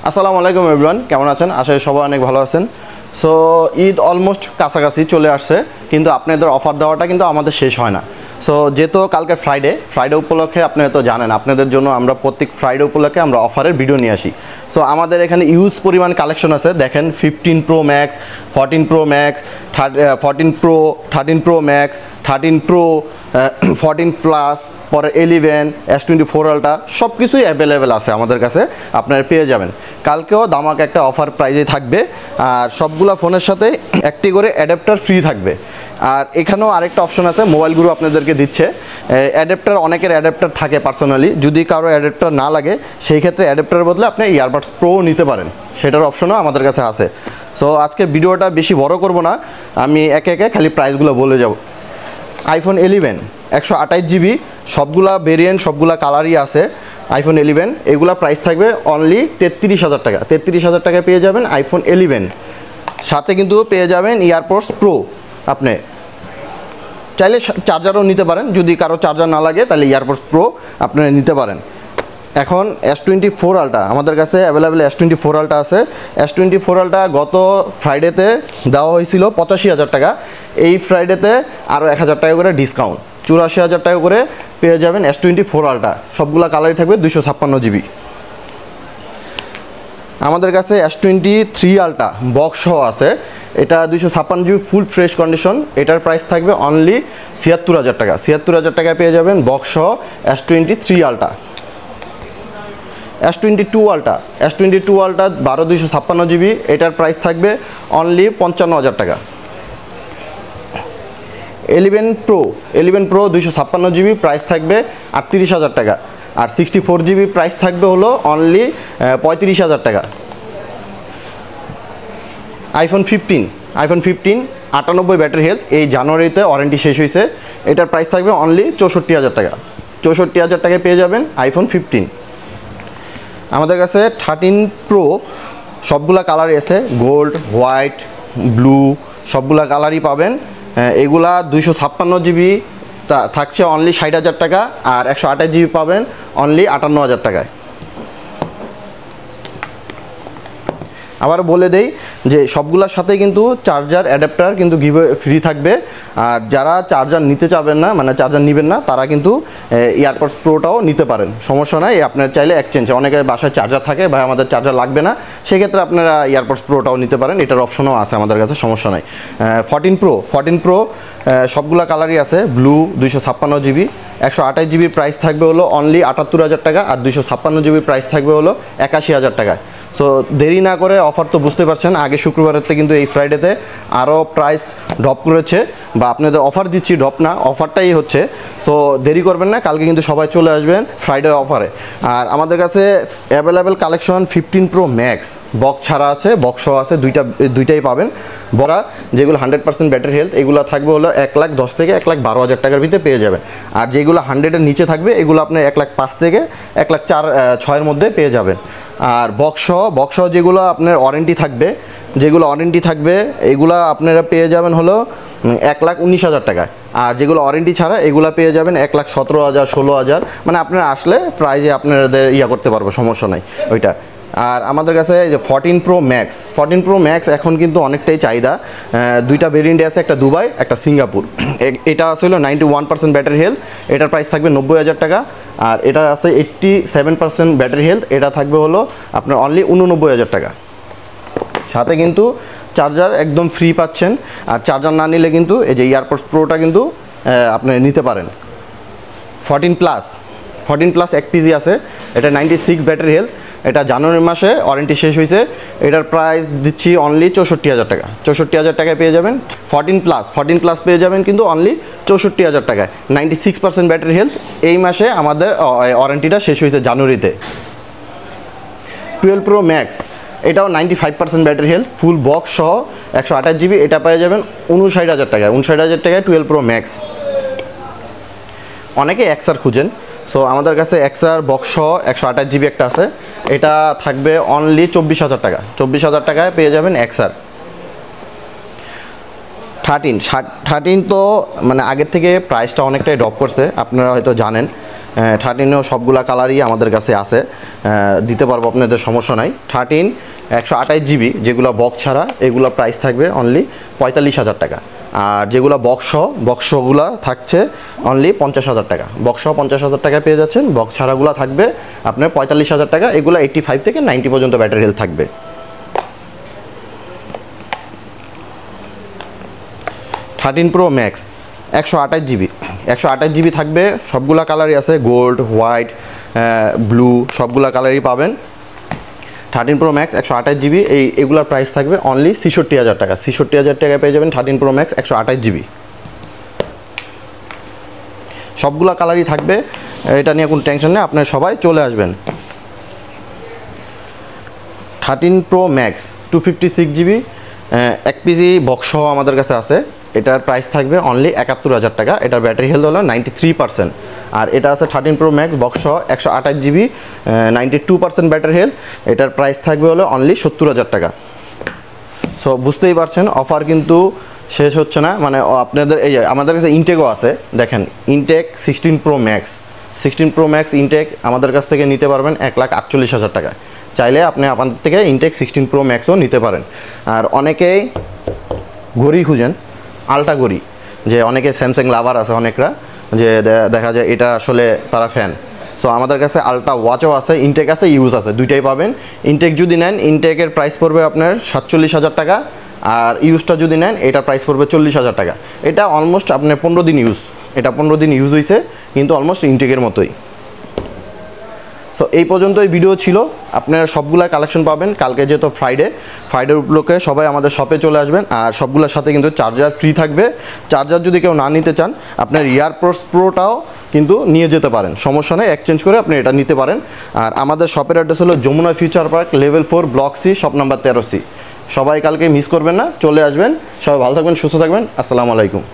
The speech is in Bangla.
আসসালামু আলাইকুম এভরিওয়ান, কেমন আছেন? আশা করি সবাই অনেক ভালো আছেন। সো ঈদ অলমোস্ট কাছাকাছি চলে আসছে, কিন্তু আপনাদের অফার দেওয়াটা কিন্তু আমাদের শেষ হয় না। সো যেহেতু কালকে ফ্রাইডে উপলক্ষে আপনারা তো জানেন, আপনাদের জন্য আমরা প্রত্যেক ফ্রাইডে উপলক্ষে আমরা অফারের ভিডিও নিয়ে আসি। সো আমাদের এখানে ইউজ পরিমাণ কালেকশন আছে, দেখেন 15 Pro Max, 14 Pro Max, 14 Pro, 13 Pro Max, 13 Pro, 14 Plus, পরে 11, S24 Ultra সব কিছুই অ্যাভেলেবেল আছে আমাদের কাছে, আপনারা পেয়ে যাবেন। কালকেও দামাক একটা অফার প্রাইজে থাকবে, আর সবগুলা ফোনের সাথে একটি করে অ্যাডাপ্টার ফ্রি থাকবে। আর এখানেও আরেকটা অপশন আছে, মোবাইলগুলো আপনাদেরকে দিচ্ছে অ্যাডাপ্টার। অনেকের অ্যাডাপ্টার থাকে পার্সোনালি, যদি কারো অ্যাডাপ্টার না লাগে সেই ক্ষেত্রে অ্যাডাপ্টারের বদলে আপনি ইয়ারবাডস প্রো নিতে পারেন, সেটার অপশনও আমাদের কাছে আছে। সো আজকে ভিডিওটা বেশি বড় করব না, আমি একে একে খালি প্রাইসগুলো বলে যাব। আইফোন 11 128GB, সবগুলা ভেরিয়েন্ট সবগুলা কালারই আছে। আইফোন 11 এগুলা প্রাইস থাকবে অনলি 33,000 টাকা। 33,000 টাকায় পেয়ে যাবেন আইফোন 11, সাথে কিন্তু পেয়ে যাবেন ইয়ারপডস প্রো। আপনি চাইলে চার্জারও নিতে পারেন, যদি কারো চার্জার না লাগে তাহলে ইয়ারপডস প্রো আপনারা নিতে পারেন। এখন S24 Ultra আমাদের কাছে অ্যাভেলেবেল, S24 Ultra আছে। S24 Ultra গত ফ্রাইডেতে দেওয়া হয়েছিল 85,000 টাকা, এই ফ্রাইডেতে আরও 1,000 টাকা করে ডিসকাউন্ট, 84,000 টাকা করে পেয়ে যাবেন S24 Ultra। সবগুলা কালারই থাকবে 256GB। আমাদের কাছে S23 Ultra বক্স সহ আছে, এটা 256GB ফুল ফ্রেশ কন্ডিশন, এটার প্রাইস থাকবে অনলি 76,000 টাকা। 76,000 টাকায় পেয়ে যাবেন বক্স সহ S23 Ultra। S22 Ultra 12 256GB, এটার প্রাইস থাকবে অনলি 55,000 টাকা। 11 Pro 256GB, প্রাইস থাকবে 38,000 টাকা। আর 64GB প্রাইস থাকবে হলো অনলি 35,000 টাকা। আইফোন 15 98 ব্যাটারি হেলথ, এই জানুয়ারিতে ওয়ারেন্টি শেষ হয়েছে, এটার প্রাইস থাকবে অনলি 64,000 টাকা। 64,000 টাকায় পেয়ে যাবেন আইফোন 15। আমাদের কাছে 13 Pro সবগুলা কালারই আছে, গোল্ড, হোয়াইট, ব্লু সবগুলা কালারই পাবেন। এগুলা 256GB থাকছে অনলি 60,000 টাকা, আর 128GB পাবেন অনলি 58,000 টাকায়। আবার বলে দেই যে সবগুলোর সাথে কিন্তু চার্জার অ্যাডাপ্টার কিন্তু গিভওয়ে ফ্রি থাকবে। আর যারা চার্জার নিতে চাবেন না, মানে চার্জার নেবেন না, তারা কিন্তু ইয়ারপডস প্রোটাও নিতে পারেন, সমস্যা নাই। আপনার চাইলে এক্সচেঞ্জ, অনেকের বাসায় চার্জার থাকে, ভাই আমাদের চার্জার লাগবে না, সেক্ষেত্রে আপনারা ইয়ারপডস প্রোটাও নিতে পারেন, এটার অপশনও আছে আমাদের কাছে, সমস্যা নাই। 14 Pro সবগুলা কালারই আছে, ব্লু 256GB, 128GB প্রাইস থাকবে হলো অনলি 78,000 টাকা, আর 256GB প্রাইস থাকবে হলো 81,000 টাকায়। সো দেরি না করে, অফার তো বুঝতে পারছেন, আগে শুক্রবারের কিন্তু এই ফ্রাইডেতে আরও প্রাইস ড্রপ করেছে, বা আপনাদের অফার দিচ্ছি, ড্রপ না, অফারটাই হচ্ছে। সো দেরি করবেন না, কালকে কিন্তু সবাই চলে আসবেন ফ্রাইডে অফারে। আর আমাদের কাছে available collection 15 Pro Max box ছাড়া আছে, বক্সও আছে, দুইটাই পাবেন। বড়া যেগুলো 100% ব্যাটারি হেলথ, এগুলো থাকবে হলো 1,10,000 থেকে 1,12,000 টাকার ভিতরে পেয়ে যাবেন। আর যেগুলো 100-এর নিচে থাকবে এগুলো আপনার 1,05,000 থেকে 1,04,600-এর মধ্যে পেয়ে যাবেন। আর বক্স যেগুলো আপনার ওয়ারেন্টি থাকবে এগুলো আপনারা পেয়ে যাবেন হলো 1,19,000 টাকায়। আর যেগুলো ওয়ারেন্টি ছাড়া এগুলো পেয়ে যাবেন 1,17,000 16,000, মানে আপনারা আসলে প্রাইজে আপনাদের করতে পারবো, সমস্যা নাই ওইটা। আর আমাদের কাছে যে 14 Pro Max এখন কিন্তু অনেকটাই চাহিদা। দুইটা ভেরিয়েন্টে আছে, একটা দুবাই, একটা সিঙ্গাপুর। এটা আছে হলো 91% ব্যাটারি হেলথ, এটার প্রাইস থাকবে 90,000 টাকা। আর এটা আছে 87% ব্যাটারি হেলথ, এটা থাকবে হলো আপনার অনলি 89,000 টাকা। সাথে কিন্তু চার্জার একদম ফ্রি পাচ্ছেন, আর চার্জার না নিলে কিন্তু এই যে ইয়ারপডস প্রোটা কিন্তু আপনি নিতে পারেন। 14 Plus 1PG আছে, এটা 96 ব্যাটারি হেলথ, এটা জানুয়ারি মাসে ওয়ারেন্টি শেষ হয়েছে, এটার প্রাইস দিচ্ছি অনলি 64,000 টাকা। 64,000 টাকায় পেয়ে যাবেন 14 Plus পেয়ে যাবেন কিন্তু অনলি 64,000 টাকায়, 96% ব্যাটারি হেলথ। এই মাসে আমাদের ওয়ারেন্টিটা শেষ হয়েছে জানুয়ারিতে। 12 Pro Max এটাও 95% ব্যাটারি হেলথ, ফুল বক্স সহ 128GB, এটা পেয়ে যাবেন 59,000 টাকায়। 59,000 টাকায় 12 Pro Max। অনেকে XR খুঁজেন, সো আমাদের কাছে XR বক্স সহ 128GB একটা আছে, এটা থাকবে অনলি 24,000 টাকা। 24,000 টাকায় পেয়ে যাবেন XR। 13 তো মানে আগের থেকে প্রাইসটা অনেকটাই ড্রপ করছে, আপনারা হয়তো জানেন। 13-এও সবগুলা কালারই আমাদের কাছে আছে, দিতে পারবো, আপনাদের সমস্যা নাই। 13 128 জিবি যেগুলো বক্স ছাড়া, এগুলো প্রাইস থাকবে অনলি 45,000 টাকা। আর যেগুলো বক্সগুলো থাকছে অনলি 50,000 টাকা। বক্স 50,000 টাকা পেয়ে যাচ্ছেন, বক্স ছাড়াগুলো থাকবে আপনার 45,000 টাকা। এগুলো 85 থেকে 90 পর্যন্ত ব্যাটারি হেলথ থাকবে। 13 Pro Max 128 জিবি, 128 জিবি থাকবে, সবগুলা কালারই আছে, গোল্ড, হোয়াইট, ব্লু, সবগুলা কালারই পাবেন। 13 Pro Max 128 জিবি, এগুলোর প্রাইস থাকবে অনলি 66,000 টাকা। 66,000 টাকায় পেয়ে যাবেন 13 Pro Max 128 জিবি। সবগুলা কালারই থাকবে, এটা নিয়ে কোনো টেনশন নেই, আপনারা সবাই চলে আসবেন। 13 Pro Max 256 জিবি, 1 পিসি বক্স সহ আমাদের কাছে আছে। এটার প্রাইস থাকবে অনলি 71,000 টাকা। এটার ব্যাটারি হেলথ হলো 93%। আর এটা আছে 13 Pro Max বক্স সহ 128 জিবি, 92% ব্যাটারি হেলথ। এটার প্রাইস থাকবে হলো অনলি 70,000 টাকা। সো বুঝতেই পারছেন অফার কিন্তু শেষ হচ্ছে না, মানে আপনাদের এই আমাদের কাছে ইনটেকও আছে, দেখেন intact 16 Pro Max, 16 Pro Max intact আমাদের কাছ থেকে নিতে পারবেন 1,48,000 টাকা। চাইলে আপনি আপনাদের থেকে ইনটেক 16 Pro Maxও নিতে পারেন। আর অনেকেই ঘড়ি খুঁজেন, আলট্রা ঘড়ি, যে অনেকে স্যামসাং লাভার আছে অনেকরা, যে দেখা যায় এটা আসলে তারা ফ্যান। সো আমাদের কাছে আলট্রা ওয়াচও আছে, ইনটেক আছে, ইউজ আছে, দুইটাই পাবেন। ইনটেক যদি নেন, ইনটেকের প্রাইস পড়বে আপনার 47,000 টাকা। আর ইউজটা যদি নেন, এটার প্রাইস পড়বে 40,000 টাকা। এটা অলমোস্ট আপনার 15 দিন ইউজ, এটা 15 দিন ইউজ হয়েছে, কিন্তু অলমোস্ট ইনটেকের মতোই। সো এই পর্যন্তই ভিডিও ছিল, আপনারা সবগুলা কালেকশন পাবেন। কালকে যেহেতু ফ্রাইডের উপলক্ষে সবাই আমাদের শপে চলে আসবেন। আর সবগুলোর সাথে কিন্তু চার্জার ফ্রি থাকবে। চার্জার যদি কেউ না নিতে চান, আপনার এয়ারপডস প্রোটাও কিন্তু নিয়ে যেতে পারেন, সমস্যা নেই, এক্সচেঞ্জ করে আপনি এটা নিতে পারেন। আর আমাদের শপের অ্যাড্রেস হলো Jamuna future park, level 4, block C, shop number 13C। সবাই কালকে মিস করবেন না, চলে আসবেন। সবাই ভালো থাকবেন, সুস্থ থাকবেন। আসসালামু আলাইকুম।